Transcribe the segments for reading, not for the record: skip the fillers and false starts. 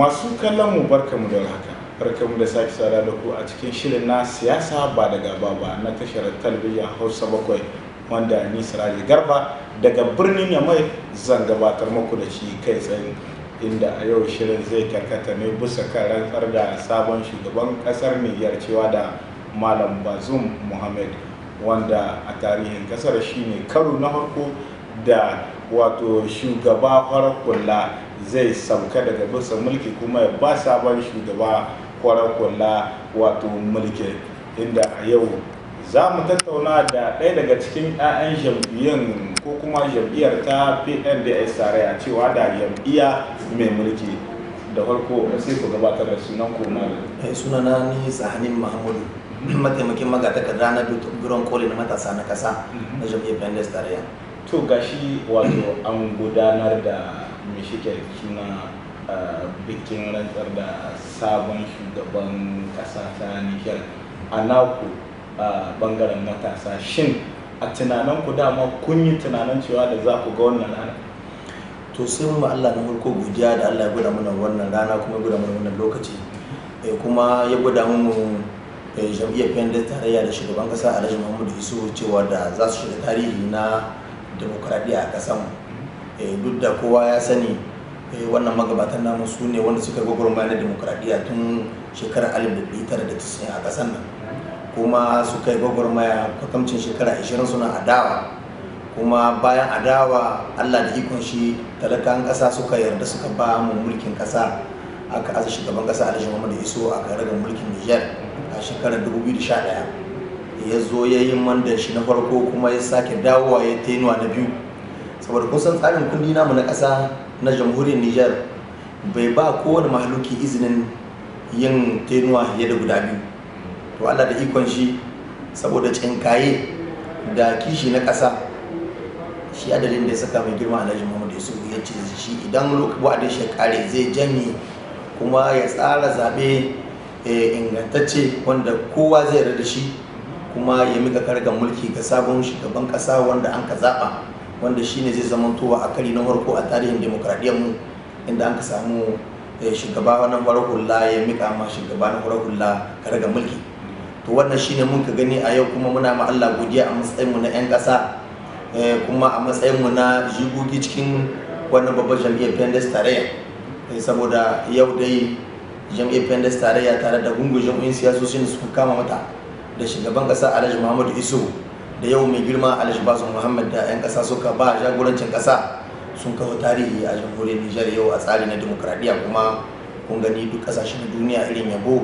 Masu kallon mu barkamu da haka, barkamu da sake sada da ku a cikin shirin na siyasa ba da gaba ba na tashar talabijin Hausa 7 wanda ni Siraji Garba daga birnin Yamai zan gabatar muku da shi kai tsaye, inda a yau shirin zai karkata ne bisa kan rantsar da sabon shugaban kasar Niger cewa da Malam Bazoum Mohamed, wanda a tarihin kasar shine karo na farko da wato shugaba farar hula zai sauka daga bisa mulki kuma ya ba sabon shugaba farar hula wato mulki, inda a yau za mu tattauna da ɗaya daga cikin 'ya'yan jam'iyyar ko kuma jam'iyyar ta PNDS tarayya cewa da jam'iyya mai mulki. Da farko sai ku gabatar da sunan ku na sunana ni Sahanin Mahmudu, mataimakin magatakarda na biron koli na matasa na kasa na jam'iyyar PNDS tarayya. To gashi wato an gudanar da mishike suna bikin rantsar da sabon shugaban kasa ta Niger a naku bangaren matasa, shin a tunanin ku dama kun yi tunanin cewa da za ku ga wannan rana? To sai mu Allah na farko godiya da Allah ya gwada mana wannan rana kuma ya gwada mana wannan lokaci, kuma ya gwada mu jam'iyyar PNDS tarayya da shugaban kasa Alhaji Muhammadu Isu cewa da za su shiga tarihi na demokradiyya a kasan. Duk da kowa ya sani wannan magabatan namu su ne wanda suka gwagwarmaya na demokradiyya tun shekarar 1990 a kasan nan, kuma suka yi gwagwarmaya kwatamcin shekara 20 suna adawa, kuma bayan adawa Allah da ikon shi talakan kasa suka yarda suka ba mu mulkin kasa, aka aza shugaban kasa Alhaji Muhammadu Isu a karagar mulkin Niger a shekarar 2011. ya zo ya yi mandan shi na farko kuma ya sake dawowa ya tenuwa na biyu, saboda kusan tsarin kundi namu na ƙasa na jamhuriyar Niger bai ba kowane mahaluki izinin yin tenuwa fiye da guda biyu. To Allah da ikon shi saboda cinkaye da kishi na ƙasa, shi adalin da ya saka mai girma Alhaji Muhammadu Isu ya ce shi idan wa'adin shi kare zai janye kuma ya tsara zaɓe ingantacce wanda kowa zai yarda da shi, kuma ya mika kargan mulki ga sabon shugaban kasa wanda an ka zaba, wanda shine zai zamantowa a kari na farko a tarihin demokradiyyar mu, inda an ka samu shugaba na farar hula ya mika ma shugaba na farar hula kargan mulki. To wannan shine mun ka gani a yau, kuma muna ma Allah godiya a matsayin mu na 'yan kasa, kuma a matsayin mu na jigogi cikin wannan babbar jam'iyyar PNDS tarayya, saboda yau dai jam'iyyar PNDS tarayya tare da gungun jam'iyyun siyasoshin da suka kama mata da shugaban kasa Alhaji Muhammadu Isu da yau mai girma Alhaji Bazoum Mohamed da 'yan kasa suka ba jagorancin kasa sun kawo tarihi a jamhuriyar Niger yau a tsari na demokradiyya. Kuma kun gani duk kasashen duniya irin yabo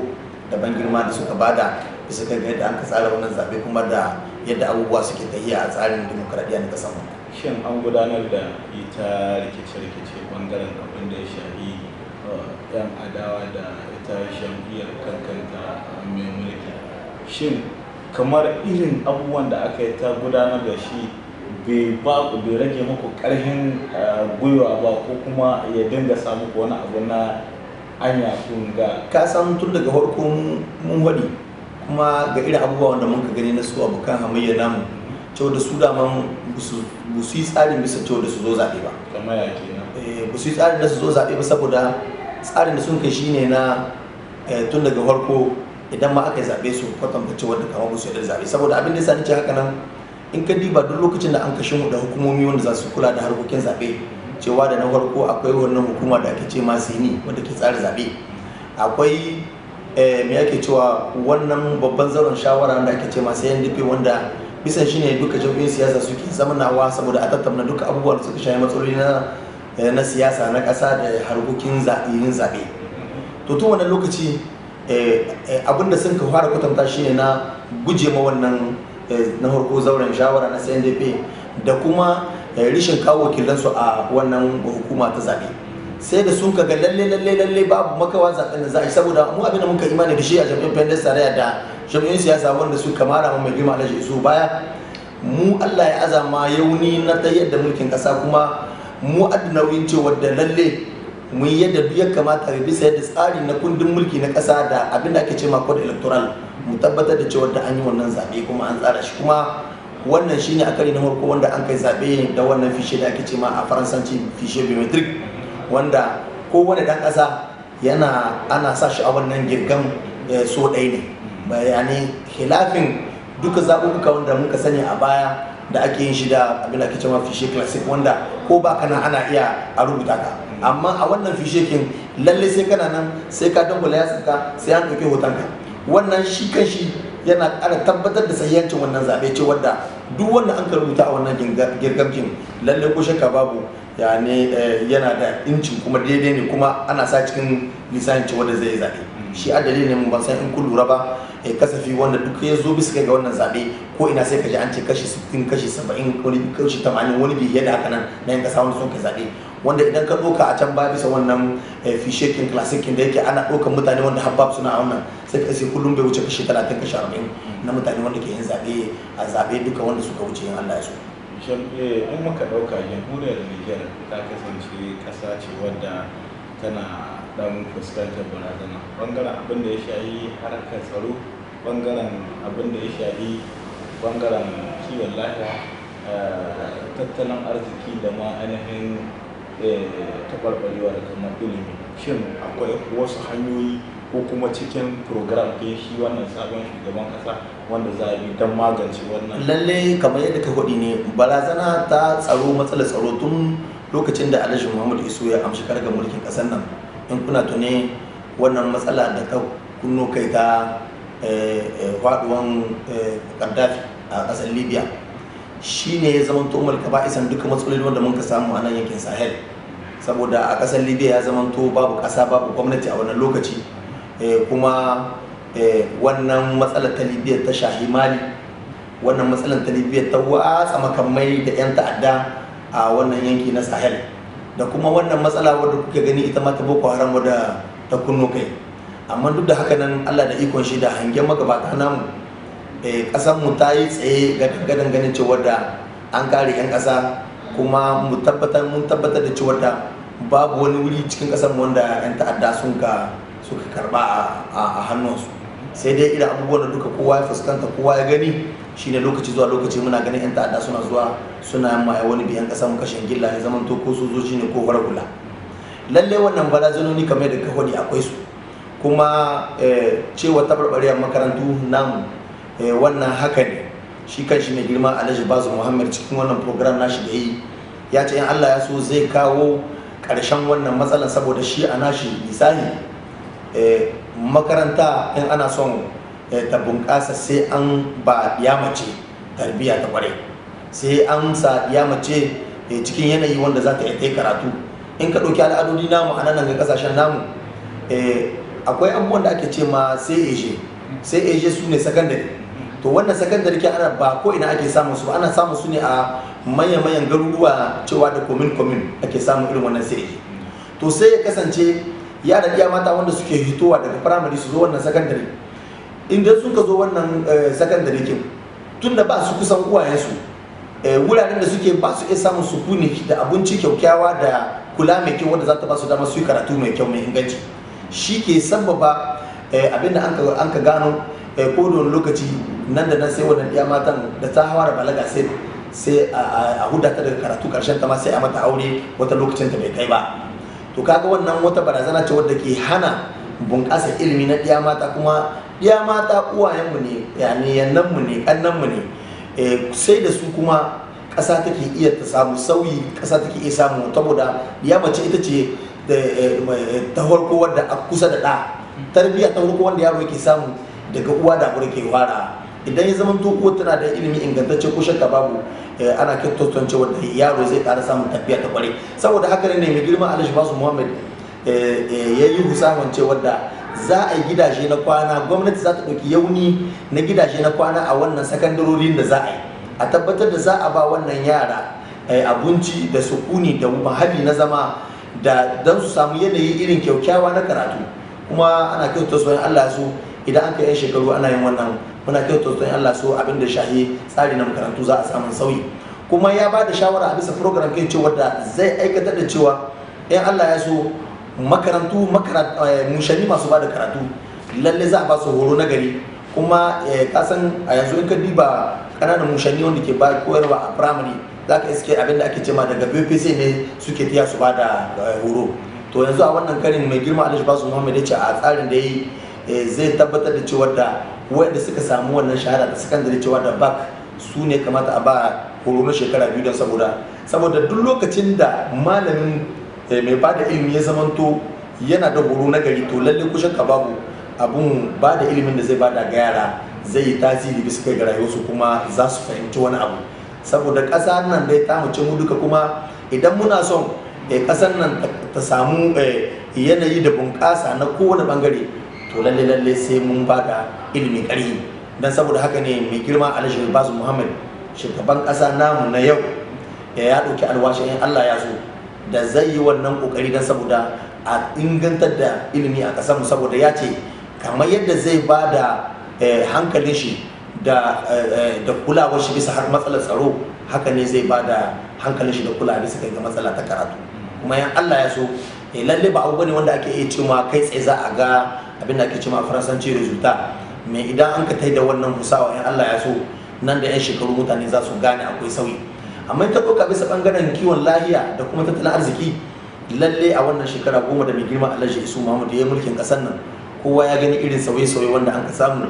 da ban girma da suka bada bisa ga yadda an ka tsara wannan zabe kuma da yadda abubuwa suke tafiya a tsarin demokradiyya na kasar mu. Shin an gudanar da ita rikice-rikice bangaren abin da ya shafi yan adawa da ita jam'iyyar kankanta mai mulki, shin kamar irin abubuwan da aka yi ta gudanar da shi bai rage muku karhin gwiwa ba, ko kuma ya dinga samu wani abu na anya kun ga kasan tun daga farko mun wadi kuma ga irin abubuwan da muka gani na su abokan hamayya namu cewa da su daman su yi tsarin bisa cewa da su zo zaɓe ba, kamar ya kenan ba su yi tsarin da su zo zaɓe ba, saboda tsarin da sun kai shine na tun daga farko idan ma aka yi zaɓe su kwatanta cewa da kamar ba su yadda zaɓe, saboda abin da ya sani ce haka nan in ka diba duk lokacin da an kashe mu da hukumomi wanda za su kula da harkokin zaɓe, cewa da na farko akwai wannan hukuma da ake ce ma sini wanda ke tsara zaɓe, akwai me ake cewa wannan babban zauren shawara wanda ake ce ma CNDP wanda bisan shi ne duka jam'iyyun siyasa suke zamanawa saboda a tattauna duka abubuwan da suka shafi matsaloli na siyasa na ƙasa da harkokin yin zaɓe. To tun wannan lokaci abinda sun ka fara kwatanta shi ne na guje ma wannan na farko zauren shawara na CNDP da kuma rishin kawo wakilansu a wannan hukuma ta zaɓe, sai da sun kaga lalle babu makawa zaɓen da za a yi, saboda mu abin da muka imani da shi a jam'iyyar PNDS tarayya da jam'iyyun siyasa wanda suka mara mai girma Alhaji Isu baya, mu Allah ya azama yauni na ta yadda mulkin ƙasa, kuma mu adda nauyin cewa da lalle mu yi yadda duk ya kamata bisa yadda tsari na kundin mulki na ƙasa da abin da ake ce ma code electoral mu tabbatar da cewa da an yi wannan zaɓe kuma an tsara shi, kuma wannan shine a kari na farko wanda an kai zaɓe da wannan fishe da ake ce ma a faransanci fishe biometric, wanda kowane ɗan ƙasa ana sa shi a wannan girgam so ɗaya ne bayani hilafin duka zaɓuɓɓuka wanda muka sani a baya da ake yin shi da abin da ake cewa fishe classic wanda ko ba kana ana iya a rubuta ka, amma a wannan fishe kin lalle sai kana nan sai ka dangula yatsanka sai an ɗauki hotonka. Wannan shi kan shi yana ƙara tabbatar da sahihancin wannan zaɓe ce wadda duk wanda an ka rubuta a wannan girgamkin lalle ko shakka babu yana da incin kuma daidai ne kuma ana sa cikin lisanci wanda zai zaɓe. Shi a dalilin ban san in kun lura ba kasafi wanda duk ya zo bisa ga wannan zaɓe ko ina sai ka ji an ce kashi 60 kashi 70 wani kashi 80 wani biyu da haka nan na yan kasa wanda sun kai zaɓe, wanda idan ka ɗauka a can ba bisa wannan fishekin classic da yake ana ɗaukan mutane wanda habab suna a wannan sai ka sai kullum bai wuce kashi 30 kashi 40 na mutane wanda ke yin zaɓe a zaɓe duka wanda suka wuce yin Allah ya so. In muka ɗauka jamhuriyar Niger ta kasance ƙasa ce wadda tana dan fuskantar barazana bangaren abin da ya shayi harkar tsaro, bangaren abin da ya shayi bangaren kiwon lafiya, tattalin arziki da ma ainihin taɓarɓarewa da kamar ilimi. Shin akwai wasu hanyoyi ko kuma cikin program ɗin shi wannan sabon shugaban ƙasa wanda za a yi don magance wannan? Lalle kamar yadda ka faɗi ne, barazana ta tsaro, matsalar tsaro tun lokacin da Alhaji Muhammadu Isu ya amshi kargar mulkin ƙasar nan. In kuna tune wannan matsala da ta kunno kai ta faduwan Gaddafi a ƙasar Libya shi ne ya zama to mulka ba isan duka matsaloli wanda muka samu a nan yankin Sahel, saboda a ƙasar Libya ya zama to babu ƙasa babu gwamnati a wannan lokaci, kuma wannan matsalar ta Libya ta shahi Mali, wannan matsalar ta Libya ta watsa makamai da 'yan ta'adda a wannan yanki na Sahel, da kuma wannan matsala wadda kuke gani ita ma ta Boko Haram wadda ta kunno kai. Amma duk da haka nan Allah da ikon shi da hangen magabata namu, ƙasar mu ta yi tsaye gadan ganin cewa da an kare 'yan ƙasa, kuma mun tabbatar da cewa da babu wani wuri cikin ƙasar mu wanda 'yan ta'adda suka karba a hannunsu. Sai dai irin abubuwan da duka kowa ya fuskanta kowa ya gani shine lokaci zuwa lokaci muna ganin 'yan ta'adda suna zuwa suna yamma wani biyan ƙasar mu kashin gilla ya zama to ko sojoji ne ko fargula. Lalle wannan barazanoni kamar da ka faɗi akwai su, kuma cewa tabarbariyar makarantu namu wannan haka ne. Shi kan shi mai girma Alhaji Bazu Muhammad cikin wannan program nashi da yi ya ce in Allah ya so zai kawo ƙarshen wannan matsalar, saboda shi a nashi misali makaranta in ana son ta bunƙasa sai an ba ya mace tarbiyya ta ƙwarai, sai an sa ya mace cikin yanayi wanda za ta yi karatu. In ka ɗauki al'adodi namu a nan ga ƙasashen namu akwai abubuwan da ake ce ma sai eje su ne sakandare. To wannan sakandare ke ana ba ko ina ake samun su, ana samun su ne a manyan garuruwa cewa da komin ake samun irin wannan sai eje. To sai ya kasance yara iya mata wanda suke hitowa daga firamare su zo wannan sakandare, idan suka zo wannan sakandare kin tunda ba su kusan uwayensu, wuraren da suke ba su iya samun sukuni da abinci kyaukyawa da kula mai kyau wanda za ta ba su dama su yi karatu mai kyau mai inganci, shi ke sababa abinda an ka gano ko da wani lokaci nan da nan sai wannan iya matan da ta hawa da balaga sai a hudata daga karatu, karshen ta ma sai a mata aure wata lokacin ta bai kai ba. To kaga wannan wata barazana ce wadda ke hana bunƙasa ilimi na ɗiya mata, kuma ɗiya mata uwayenmu ne, yani yannanmu ne, ƙannanmu ne, sai da su kuma ƙasa take iya ta samu sauyi, ƙasa take iya samu, saboda ɗiya mace ita ce ta farko wadda a kusa da ɗa, tarbiyya ta farko wanda yaro yake samu daga uwa da abu ke fara. Idan ya zama to uwa tana da ilimi ingantacce ko shakka babu ana kyautata cewa da yaro zai ƙara samun tafiya ta ƙware. Saboda haka ne mai girma Alhaji Basu Muhammad ya yi husaman cewa da za a yi gidaje na kwana, gwamnati za ta ɗauki yauni na gidaje na kwana a wannan sakandarorin da za a yi, a tabbatar da za a ba wannan yara abinci da sukuni da mahalli na zama da don su samu yanayi irin kyaukyawa na karatu. Kuma ana kyautata su Allah so idan aka yi shekaru ana yin wannan, muna kyautata su Allah so abin da shahi tsari na makarantu za a samu sauyi. Kuma ya ba da shawara a bisa program kai cewa da zai aikatar da cewa in Allah ya so makarantu mushani masu ba da karatu lalle za a ba su horo na gari. Kuma kasan a yanzu in ka diba ƙananan mushani wanda ke ba koyarwa a primary za ka iske abin da ake cema daga BPC ne suke tiya su ba da horo. to yanzu a wannan karin mai girma Alhaji Basu Muhammad ya ce a tsarin da ya yi zai tabbatar da cewa da wanda suka samu wannan shahada da sakandare cewa da bak su ne kamata a ba horo na shekara 2 don saboda duk lokacin da malamin mai bada ilimi ya zamanto yana da horo na gari to lalle kushin ka babu abun bada ilimin da zai bada ga yara zai yi tasiri bisa kai ga rayuwarsu kuma za su fahimci wani abu saboda ƙasa nan dai ta mace mu duka kuma idan muna son ƙasar nan ta samu yanayi da bunƙasa na kowane bangare to lalle sai mun bada ilimi ƙarfi dan saboda haka ne mai girma Alhaji Basu Muhammad shugaban ƙasa namu na yau ya ɗauki alwashin in Allah ya so da zai yi wannan ƙoƙari dan saboda a ingantar da ilimi a ƙasarmu saboda ya ce kamar yadda zai ba da hankalin shi da kulawar shi bisa har matsalar tsaro haka ne zai ba da hankalin shi da kulawa bisa ga matsala ta karatu kuma yan Allah ya so lalle ba abu bane wanda ake iya cewa kai tsaye za a ga abin da ake cewa faransanci resulta mai idan an ka tai da wannan musawa yan Allah ya so nan da yan shekaru mutane za su gane akwai sauyi amma ta ɗauka bisa ɓangaren kiwon lahiya da kuma tattalin arziki lalle a wannan shekara 10 da mai girma Alhaji Isu Muhammadu ya mulkin ƙasar nan kowa ya gani irin sauye-sauye wanda an ka samu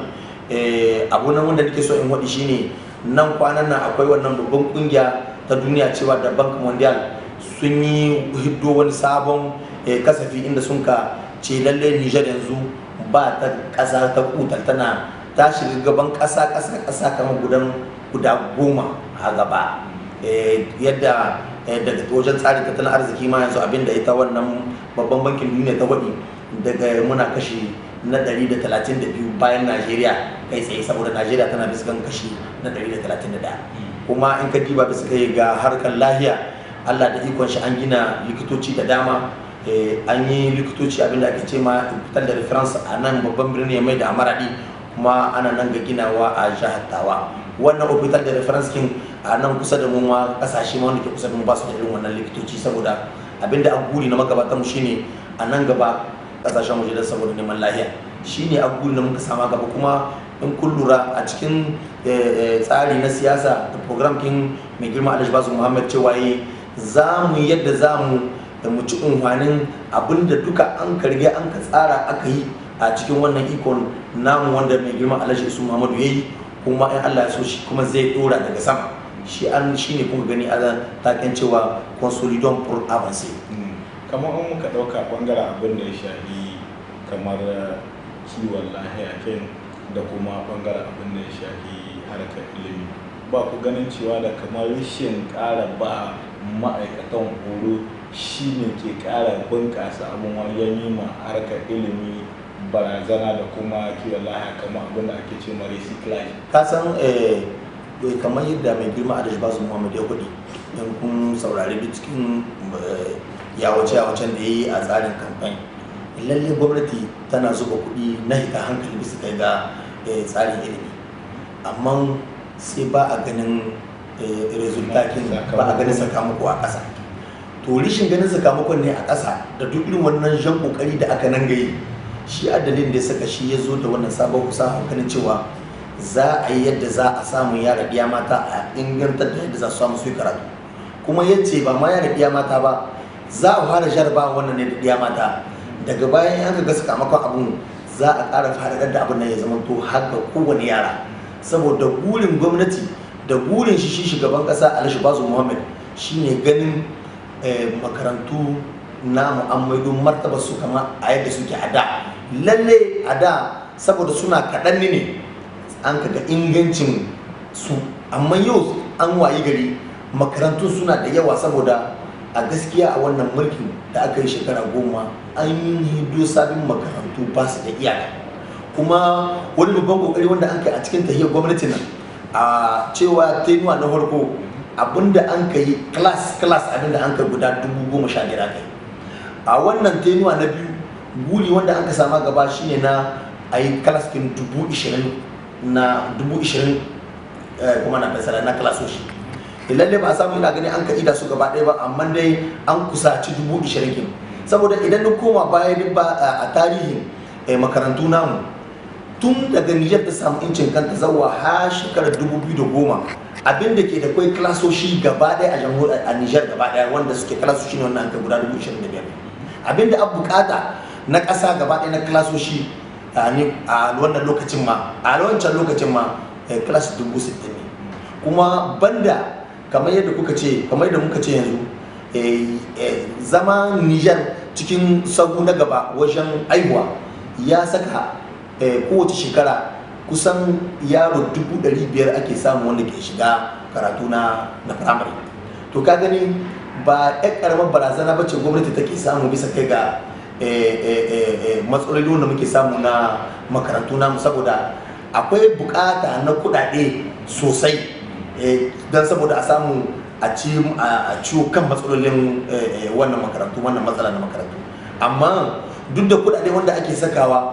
abu nan wanda nake so in waɗi shine nan kwanan nan akwai wannan babban kungiya ta duniya cewa da Bank Mondial sun yi hiddo wani sabon kasafi inda sun ka ce lalle Niger yanzu ba ta ƙasa ta kutal tana ta shiga gaban ƙasa kamar guda 10 a gaba yadda daga wajen tsarin tattalin arziki ma yanzu abinda ita wannan babban bankin duniya ta waɗi daga muna kashi na 132 bayan Najeriya kai tsaye saboda Najeriya tana biskan kashi na 131 kuma in ka diba bisa kai ga harkar lahiya Allah da ikon shi an gina likitoci da dama an yi likitoci abinda ake ce ma hospital da reference a nan babban birni mai da Maradi kuma ana nan ga ginawa a jihar Tawa wannan hospital da reference kin a nan kusa da mu ma kasashe ma wanda ke kusa da mu ba su da irin wannan likitoci saboda abinda an guri na magabatan mu shine a nan gaba kasashen waje da saboda neman lahiya shine an guri na muka sama gaba kuma in kun lura a cikin tsari na siyasa da program kin mai girma Alhaji Basu Muhammad cewa za mu yadda za mu ci unhwanin abinda duka an karge an ka tsara aka yi a cikin wannan ikon namu wanda mai girma Alhaji Isu Muhammadu ya yi kuma in Allah ya so shi kuma zai dora daga sama shi ne kuma gani a taken cewa consolidon pour avancer kamar an muka ɗauka ɓangaren abin da ya shafi kamar kiwon lahiya da kuma ɓangaren abin da ya shafi harkar ilimi ba ku ganin cewa da kamar rashin ƙara ba ma'aikatan horo shi ne ke ƙara bunƙasa abin wajen yi ma harkar ilimi barazana da kuma kiwon lahiya kamar abin da ake ce ma recyclage ka san kamar yadda mai girma Alhaji Basu Muhammad ya kuɗi in kun saurari duk cikin yawace-yawacen da ya yi a tsarin kamfani lalle gwamnati tana zuba kuɗi na hita hankali bisa kai ga tsarin ilimi amma sai ba a ganin resultakin ba a ganin sakamako a ƙasa to rishin ganin sakamakon ne a ƙasa da duk irin wannan jan ƙoƙari da aka nan gayi shi adalin da ya saka shi ya zo da wannan sabon kusa ganin cewa za a yi yadda za a samu yara ɗiya mata a ingantar da yadda za su samu su yi karatu kuma yace ba ma yara ɗiya mata ba za a fara jarabawa wannan ne da ɗiya mata daga bayan an ga sakamakon abun za a ƙara faɗaɗar da abin nan ya zama to har ga kowane yara saboda burin gwamnati da burin shi shugaban ƙasa Alhaji Basu Muhammad shine ganin makarantu na mu'amaidu martaba su kama a yadda suke a da lalle a da saboda suna kaɗan ne an kaga ingancin su amma yau an wayi gari makarantu suna da yawa saboda a gaskiya a wannan mulkin da aka yi shekara 10 an yi hido sabbin makarantu ba su da iyaka kuma wani babban kokari wanda an kai a cikin tahiyar gwamnati nan a cewa tenuwa na farko abinda an kai class abinda an kai guda 15,000 kai a wannan tenuwa na biyu guri wanda an ka sama gaba shine na a yi class kin 20,000 na 20,000 kuma na fasara na klasoshi lalle ba a samu ina gani an ka ida su gaba ɗaya ba amma dai an kusaci 20,000 kin saboda idan na koma baya ba a tarihin makarantu namu tun daga Nijar ta samu incin kanta zawa har shekarar 2010 abinda ke da kai klasoshi gaba ɗaya a Nijar gaba ɗaya wanda suke klasoshi ne wannan an kai guda 25,000 abinda an bukata na ƙasa gaba ɗaya na klasoshi a wannan lokacin ma a wancan lokacin ma class 60,000 ne, kuma banda kamar yadda muka ce yanzu zama Niger cikin sahu na gaba wajen aihuwa ya saka kowace shekara kusan yaro 500,000 ake samu wanda ke shiga karatu na firamare. To ka gani ba ɗan ƙaramar barazana ba ce gwamnati take samu bisa kai ga matsaloli wanda muke samu na makarantu namu, saboda akwai bukata na kuɗaɗe sosai don saboda a samu a ciwo kan matsalolin wannan makarantu, wannan matsala na makarantu. Amma duk da kuɗaɗe wanda ake sakawa,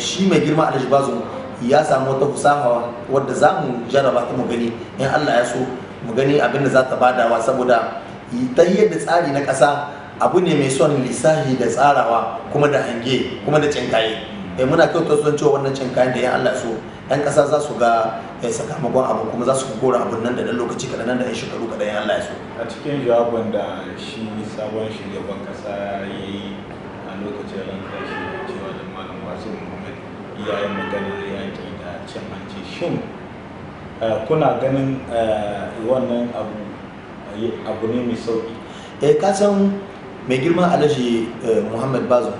shi mai girma Alhaji Bazum ya samu wata fasaha wadda za mu jarraba ta mu gani in Allah ya so, mu gani abin da za ta badawa, saboda ta yadda tsari na ƙasa abu ne mai son lissafi da tsarawa kuma da hange kuma da cinkaye. Muna kyautar son cewa wannan cinkayen da in Allah ya so 'yan ƙasa za su ga sakamakon abu kuma za su gora abun nan da ɗan lokaci kaɗan, nan da 'yan shekaru kaɗan in Allah ya so. A cikin jawabin da shi sabon shugaban ƙasa ya yi a lokacin rantsar shi cewa da Malam Bazoum Muhammad ya yi maganar yaƙi da cin hanci, shin kuna ganin wannan abu ne mai sauƙi? Ka san mai girma Alhaji Muhammad Bazoum,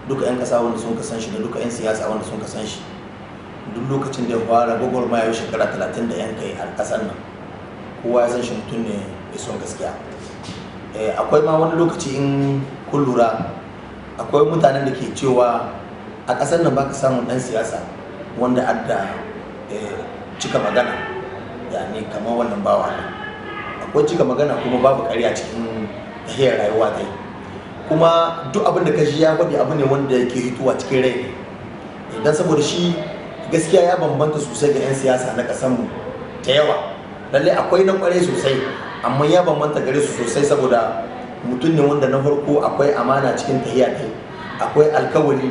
duka 'yan ƙasa wanda sun kasan shi da duka 'yan siyasa wanda sun kasan shi, duk lokacin da ya fara gwagwarmaya shekara 30 da 'yan kai a ƙasar nan, kowa ya san shi mutum ne mai son gaskiya. Akwai ma wani lokaci in kun lura, akwai mutanen da ke cewa a ƙasar nan baka samun ɗan siyasa wanda adda cika magana, yani kamar wannan bawa. Akwai cika magana kuma babu ƙarya cikin tahiyar rayuwa dai, kuma duk abin da kashi ya faɗi abu ne wanda yake hituwa cikin rai ne, idan saboda shi gaskiya ya bambanta sosai ga 'yan siyasa na ƙasarmu ta yawa. Lallai akwai na ƙwarai sosai, amma ya bambanta gare su sosai saboda mutum ne wanda na farko akwai amana cikin tahiya dai, akwai alkawari,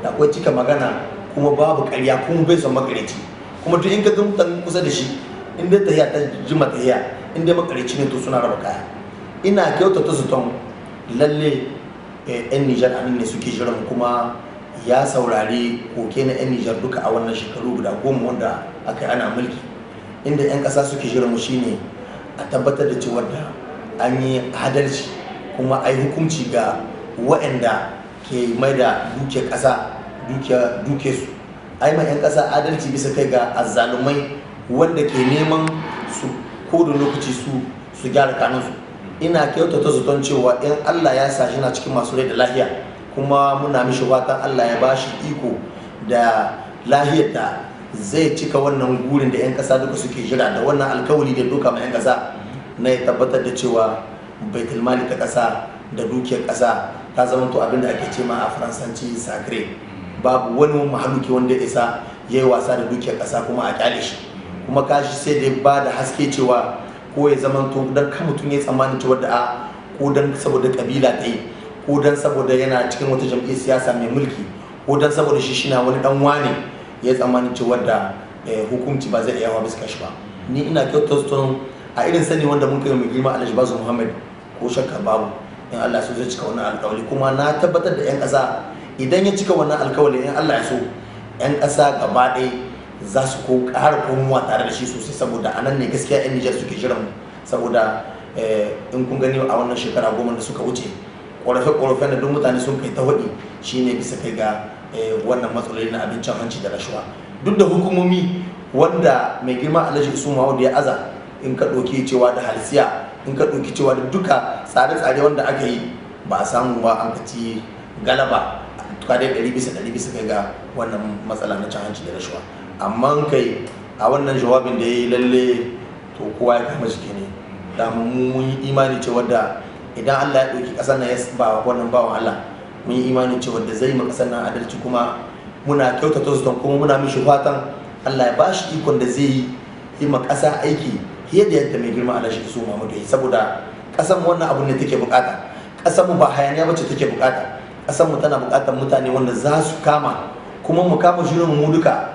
akwai cika magana, kuma babu ƙarya, kuma bai son makareci. Kuma duk in ka ga mutane kusa da shi, in dai tahiya ta jima tahiya, in dai makareci ne to suna raba kaya. Ina kyautata zaton lalle 'yan Nijar anan ne suke jiran, kuma ya saurari koke na 'yan Nijar duka a wannan shekaru guda 10 wanda aka yi ana mulki, inda 'yan ƙasa suke jiran mu shine a tabbatar da cewa da an yi adalci, kuma a yi hukunci ga waɗanda ke mai da dukiyar ƙasa duke su, a yi ma 'yan ƙasa adalci bisa kai ga azzalumai wanda ke neman su ko da lokaci su gyara kanunsu. Ina kyautata zaton cewa in Allah ya sa shi na cikin masu rai da lahiya, kuma muna mishi fatan Allah ya ba shi iko da lahiyar da zai cika wannan gurin da 'yan ƙasa duka suke jira, da wannan alkawari da duka ma 'yan ƙasa na ya tabbatar da cewa baitul mali ta ƙasa da dukiyar ƙasa ta zama to abin da ake ce ma a faransanci sacre. Babu wani mahaluki wanda ya isa ya yi wasa da dukiyar ƙasa kuma a kyale shi, kuma kashi sai da ba da haske cewa ko ya zama to dan kan mutum ya tsammanin cewa da ko dan saboda kabila ta yi, ko dan saboda yana cikin wata jam'iyyar siyasa mai mulki, ko dan saboda shi na wani dan wane ya tsammanin cewa da hukunci ba zai iya hawa bisa shi ba. Ni ina kyautata a irin sani wanda mun kai mai girma Alhaji Bazoum Muhammad, ko shakka babu in Allah so zai cika wannan alƙawari, kuma na tabbatar da 'yan ƙasa idan ya cika wannan alƙawari in Allah ya so 'yan ƙasa gaba ɗaya za su ko ƙara komowa tare da shi sosai, saboda a nan ne gaskiya 'yan Nijar suke jiran mu. Saboda in kun gani a wannan shekara 10 da suka wuce, ƙorafe-ƙorafen da duk mutane sun kai ta waɗi shine bisa kai ga wannan matsaloli na abincin hanci da rashawa. Duk da hukumomi wanda mai girma Alhaji Isu Muhammadu ya aza, in ka ɗauki cewa da halsiya, in ka ɗauki cewa da duka tsare-tsare wanda aka yi, ba a samu ba an kaci galaba ka dai 100% bisa kai ga wannan matsala na cin hanci da rashawa. Amma kai a wannan jawabin da ya yi lalle to kowa ya kama jiki ne, da mun yi imani cewa da idan Allah ya ɗauki ƙasar nan ya ba wannan bawan Allah, mun yi imani cewa da zai ma ƙasar nan adalci, kuma muna kyautata su, kuma muna mishi fatan Allah ya ba shi ikon da zai yi ma ƙasa aiki fiye da yadda mai girma Alhaji Isu Muhammadu ya yi, saboda ƙasar mu wannan abun ne take bukata. Ƙasar mu ba hayaniya bace take bukata, ƙasar mu tana bukatar mutane wanda za su kama, kuma mu kama shirin mu duka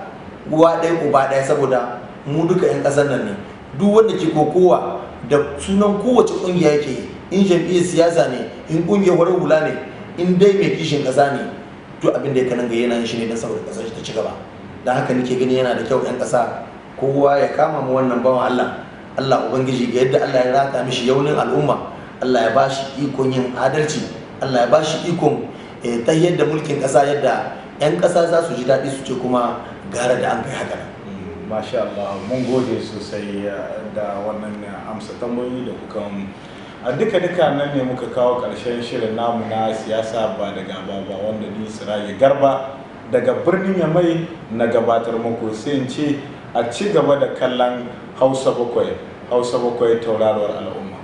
uwa ɗaya uba ɗaya, saboda mu duka 'yan ƙasar nan ne. Duk wanda ke kokowa da sunan kowace ƙungiya yake in jam'iyyar siyasa ne, in kungiyar wurin hula ne, in dai mai kishin ƙasa ne, duk abin da ya kanan ga yana yin shi ne don saboda ƙasar ta ci gaba. Don haka nake gani yana da kyau 'yan ƙasa kowa ya kama mu wannan bawan Allah ubangiji ga yadda Allah ya rata mishi yaunin al'umma, Allah ya ba shi ikon yin adalci, Allah ya ba shi ikon ta yadda mulkin ƙasa yadda 'yan ƙasa za su ji daɗi su ce kuma gara da an kai haka. Masha Allah, mun gode sosai da wannan amsa tambayoyi da kuka a duka nan ne muka kawo ƙarshen shirin namu na siyasa ba da gaba ba, wanda ni Siraji Garba daga birnin Yamai na gabatar muku. Sai in ce a ci gaba da kallon Hausa 7 tauraruwar al'umma.